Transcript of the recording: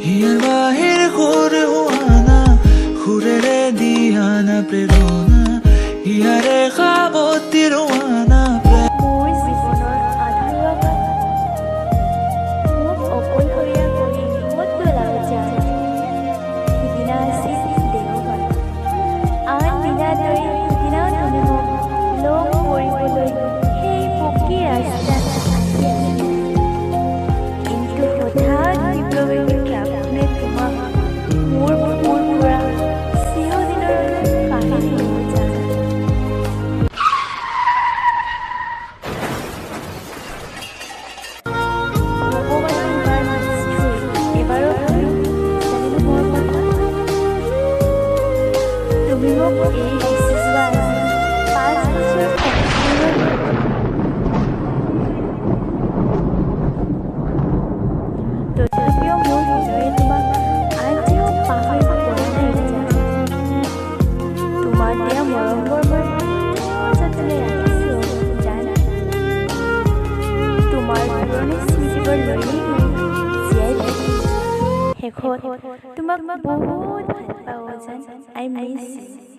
হিয়াৰ বাহিৰ সুৰ হোৱানা সুৰেৰে দিয়ানা প্ৰেৰণা হিয়াৰে সাৱতি ৰোৱানা মোৰ জীৱনৰ আধৰুৱা মোক অকলশৰীয়া কৰি ক'ত পেলাব যায়। সিদিনা আছিল দেওবাৰ, আন দিনা দৰে সিদিনাও তুমি মোক লগ কৰিবলৈ সেই পকী ৰাস্তাত আহি আছিল। কিন্তু হঠাৎ তীব্ৰবেগী ট্ৰাকখনে তোমাক মোৰ পৰা চিৰদিনৰ কাঢ়ি নিব যায়। তুমি মোক এই গুচি যোৱা আজি 5 বছৰ তথাপিও মোৰ হৃদয়ে তোমাক আজিও পাহৰিব পৰা নাই। তোমাৰ দিয়া মৰমবোৰ মই যতনে ৰাখিছোঁ জানা। তোমাৰ পুৰণি স্মৃতিবোৰ লৈয়ে জীয়াই থাকিম। শেষত তোমাক বহুত ভাল পাওঁ জান। I miss you.